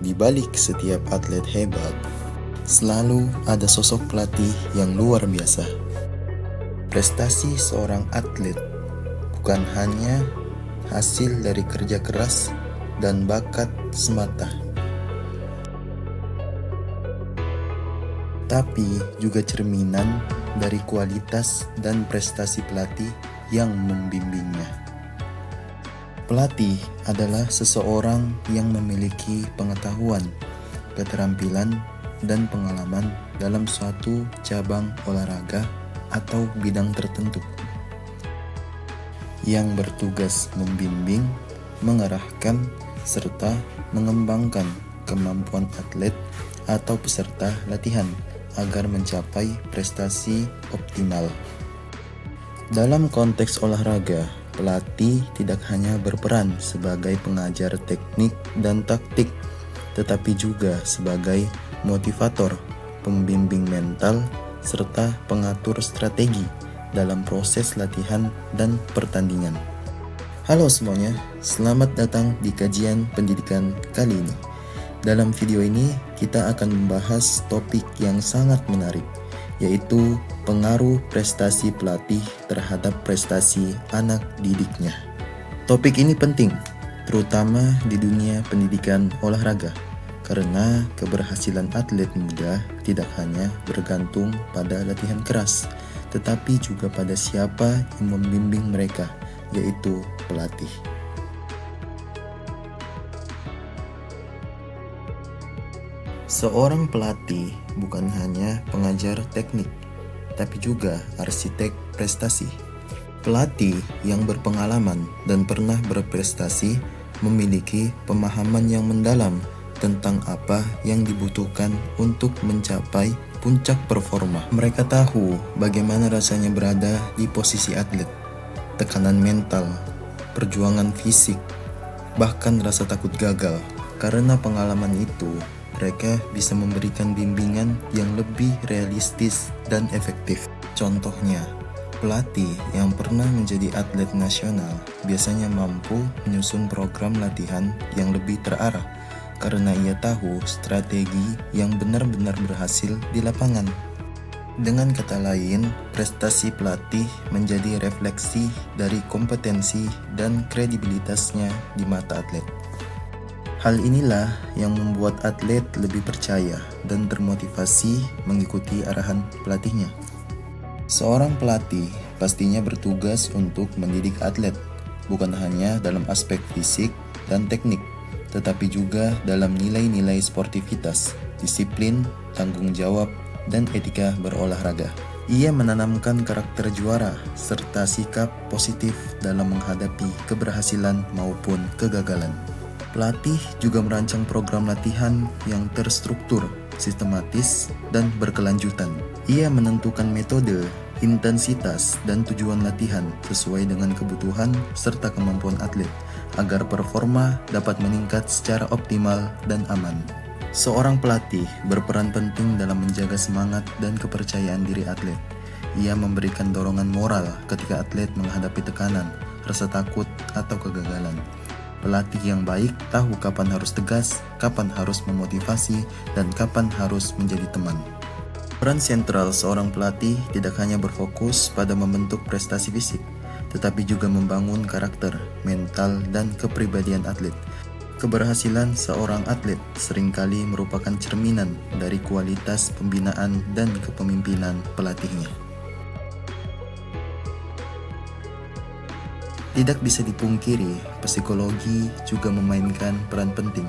Di balik setiap atlet hebat, selalu ada sosok pelatih yang luar biasa. Prestasi seorang atlet bukan hanya hasil dari kerja keras dan bakat semata, tapi juga cerminan dari kualitas dan prestasi pelatih yang membimbingnya. Pelatih adalah seseorang yang memiliki pengetahuan, keterampilan, dan pengalaman dalam suatu cabang olahraga atau bidang tertentu, yang bertugas membimbing, mengarahkan, serta mengembangkan kemampuan atlet atau peserta latihan agar mencapai prestasi optimal. Dalam konteks olahraga, pelatih tidak hanya berperan sebagai pengajar teknik dan taktik, tetapi juga sebagai motivator, pembimbing mental, serta pengatur strategi dalam proses latihan dan pertandingan. Halo semuanya, selamat datang di kajian pendidikan kali ini. Dalam video ini, kita akan membahas topik yang sangat menarik, yaitu pengaruh prestasi pelatih terhadap prestasi anak didiknya. Topik ini penting, terutama di dunia pendidikan olahraga, karena keberhasilan atlet muda tidak hanya bergantung pada latihan keras, tetapi juga pada siapa yang membimbing mereka, yaitu pelatih. Seorang pelatih bukan hanya pengajar teknik, tapi juga arsitek prestasi. Pelatih yang berpengalaman dan pernah berprestasi memiliki pemahaman yang mendalam tentang apa yang dibutuhkan untuk mencapai puncak performa. Mereka tahu bagaimana rasanya berada di posisi atlet, tekanan mental, perjuangan fisik, bahkan rasa takut gagal. Karena pengalaman itu, mereka bisa memberikan bimbingan yang lebih realistis dan efektif. Contohnya, pelatih yang pernah menjadi atlet nasional biasanya mampu menyusun program latihan yang lebih terarah karena ia tahu strategi yang benar-benar berhasil di lapangan. Dengan kata lain, prestasi pelatih menjadi refleksi dari kompetensi dan kredibilitasnya di mata atlet. Hal inilah yang membuat atlet lebih percaya dan termotivasi mengikuti arahan pelatihnya. Seorang pelatih pastinya bertugas untuk mendidik atlet, bukan hanya dalam aspek fisik dan teknik, tetapi juga dalam nilai-nilai sportivitas, disiplin, tanggung jawab, dan etika berolahraga. Ia menanamkan karakter juara serta sikap positif dalam menghadapi keberhasilan maupun kegagalan. Pelatih juga merancang program latihan yang terstruktur, sistematis, dan berkelanjutan. Ia menentukan metode, intensitas, dan tujuan latihan sesuai dengan kebutuhan serta kemampuan atlet, agar performa dapat meningkat secara optimal dan aman. Seorang pelatih berperan penting dalam menjaga semangat dan kepercayaan diri atlet. Ia memberikan dorongan moral ketika atlet menghadapi tekanan, rasa takut, atau kegagalan. Pelatih yang baik tahu kapan harus tegas, kapan harus memotivasi, dan kapan harus menjadi teman. Peran sentral seorang pelatih tidak hanya berfokus pada membentuk prestasi fisik, tetapi juga membangun karakter, mental, dan kepribadian atlet. Keberhasilan seorang atlet seringkali merupakan cerminan dari kualitas pembinaan dan kepemimpinan pelatihnya. Tidak bisa dipungkiri, psikologi juga memainkan peran penting.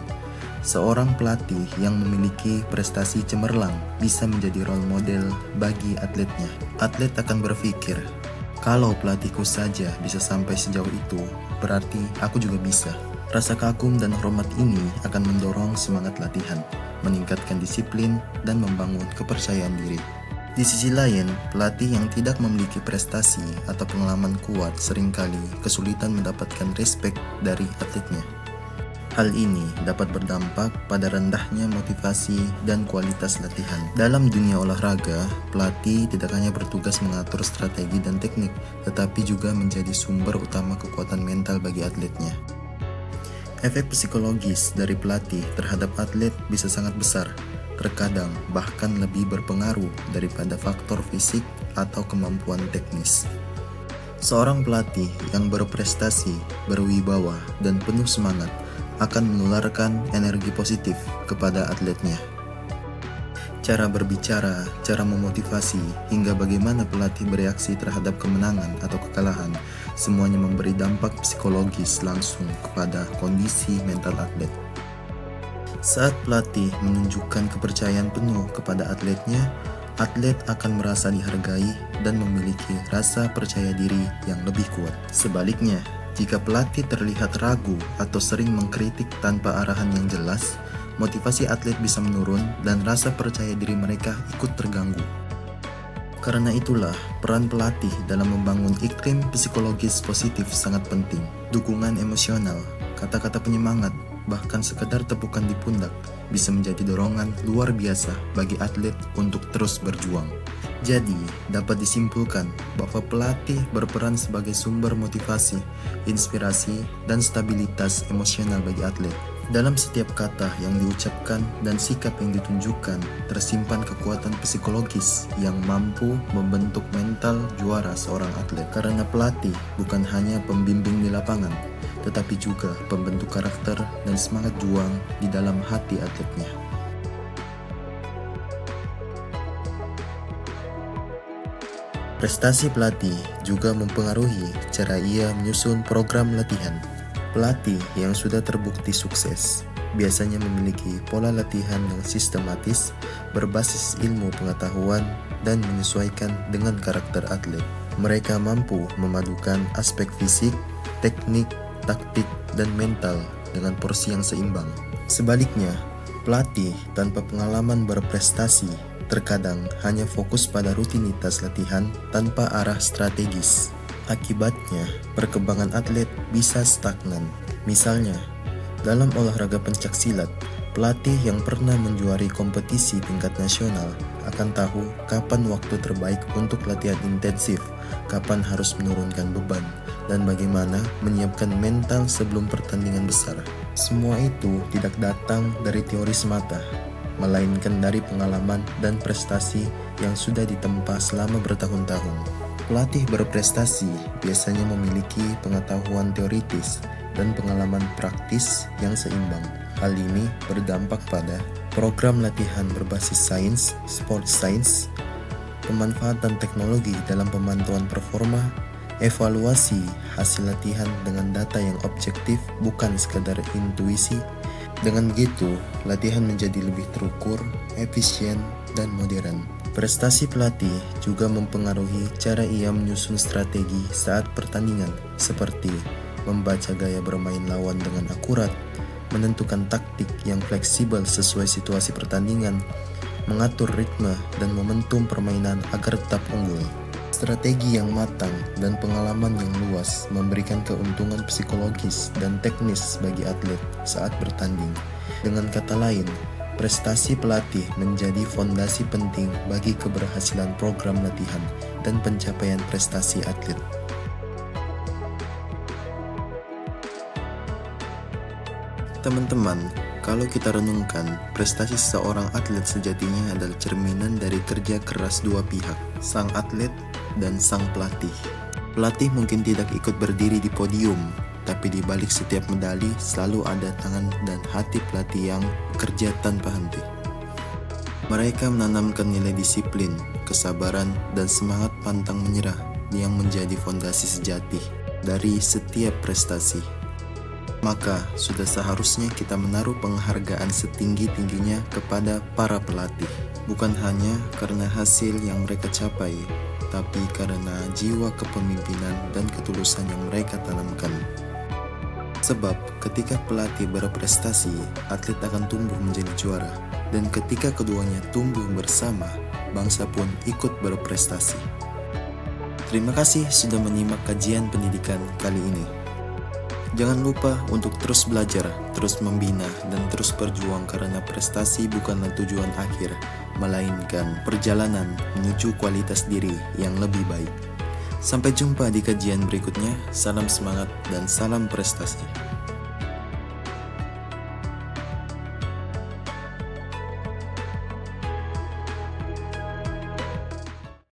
Seorang pelatih yang memiliki prestasi cemerlang bisa menjadi role model bagi atletnya. Atlet akan berpikir, kalau pelatihku saja bisa sampai sejauh itu, berarti aku juga bisa. Rasa kagum dan hormat ini akan mendorong semangat latihan, meningkatkan disiplin, dan membangun kepercayaan diri. Di sisi lain, pelatih yang tidak memiliki prestasi atau pengalaman kuat seringkali kesulitan mendapatkan respek dari atletnya. Hal ini dapat berdampak pada rendahnya motivasi dan kualitas latihan. Dalam dunia olahraga, pelatih tidak hanya bertugas mengatur strategi dan teknik, tetapi juga menjadi sumber utama kekuatan mental bagi atletnya. Efek psikologis dari pelatih terhadap atlet bisa sangat besar, terkadang bahkan lebih berpengaruh daripada faktor fisik atau kemampuan teknis. Seorang pelatih yang berprestasi, berwibawa, dan penuh semangat akan menularkan energi positif kepada atletnya. Cara berbicara, cara memotivasi, hingga bagaimana pelatih bereaksi terhadap kemenangan atau kekalahan, semuanya memberi dampak psikologis langsung kepada kondisi mental atlet. Saat pelatih menunjukkan kepercayaan penuh kepada atletnya, atlet akan merasa dihargai dan memiliki rasa percaya diri yang lebih kuat. Sebaliknya, jika pelatih terlihat ragu atau sering mengkritik tanpa arahan yang jelas, motivasi atlet bisa menurun dan rasa percaya diri mereka ikut terganggu. Karena itulah, peran pelatih dalam membangun iklim psikologis positif sangat penting. Dukungan emosional, kata-kata penyemangat, bahkan sekedar tepukan di pundak bisa menjadi dorongan luar biasa bagi atlet untuk terus berjuang. Jadi, dapat disimpulkan bahwa pelatih berperan sebagai sumber motivasi, inspirasi, dan stabilitas emosional bagi atlet. Dalam setiap kata yang diucapkan dan sikap yang ditunjukkan, tersimpan kekuatan psikologis yang mampu membentuk mental juara seorang atlet. Karena pelatih bukan hanya pembimbing di lapangan, tetapi juga pembentuk karakter dan semangat juang di dalam hati atletnya. Prestasi pelatih juga mempengaruhi cara ia menyusun program latihan. Pelatih yang sudah terbukti sukses biasanya memiliki pola latihan yang sistematis, berbasis ilmu pengetahuan, dan menyesuaikan dengan karakter atlet. Mereka mampu memadukan aspek fisik, teknik, taktik, dan mental dengan porsi yang seimbang. Sebaliknya, pelatih tanpa pengalaman berprestasi terkadang hanya fokus pada rutinitas latihan tanpa arah strategis. Akibatnya, perkembangan atlet bisa stagnan. Misalnya, dalam olahraga pencaksilat, pelatih yang pernah menjuari kompetisi tingkat nasional akan tahu kapan waktu terbaik untuk latihan intensif, kapan harus menurunkan beban, dan bagaimana menyiapkan mental sebelum pertandingan besar. Semua itu tidak datang dari teori semata, melainkan dari pengalaman dan prestasi yang sudah ditempa selama bertahun-tahun. Pelatih berprestasi biasanya memiliki pengetahuan teoritis dan pengalaman praktis yang seimbang. Hal ini berdampak pada program latihan berbasis sains, sports science, pemanfaatan teknologi dalam pemantauan performa, evaluasi hasil latihan dengan data yang objektif bukan sekadar intuisi. Dengan begitu, latihan menjadi lebih terukur, efisien, dan modern. Prestasi pelatih juga mempengaruhi cara ia menyusun strategi saat pertandingan, seperti membaca gaya bermain lawan dengan akurat, menentukan taktik yang fleksibel sesuai situasi pertandingan, mengatur ritme dan momentum permainan agar tetap unggul. Strategi yang matang dan pengalaman yang luas memberikan keuntungan psikologis dan teknis bagi atlet saat bertanding. Dengan kata lain, prestasi pelatih menjadi fondasi penting bagi keberhasilan program latihan dan pencapaian prestasi atlet. Teman-teman, kalau kita renungkan, prestasi seorang atlet sejatinya adalah cerminan dari kerja keras dua pihak, sang atlet dan sang pelatih. Pelatih mungkin tidak ikut berdiri di podium, tapi di balik setiap medali selalu ada tangan dan hati pelatih yang bekerja tanpa henti. Mereka menanamkan nilai disiplin, kesabaran, dan semangat pantang menyerah yang menjadi fondasi sejati dari setiap prestasi. Maka sudah seharusnya kita menaruh penghargaan setinggi-tingginya kepada para pelatih, bukan hanya karena hasil yang mereka capai, tapi karena jiwa kepemimpinan dan ketulusan yang mereka tanamkan. Sebab ketika pelatih berprestasi, atlet akan tumbuh menjadi juara, dan ketika keduanya tumbuh bersama, bangsa pun ikut berprestasi. Terima kasih sudah menyimak kajian pendidikan kali ini. Jangan lupa untuk terus belajar, terus membina, dan terus berjuang karena prestasi bukanlah tujuan akhir, melainkan perjalanan menuju kualitas diri yang lebih baik. Sampai jumpa di kajian berikutnya. Salam semangat dan salam prestasi.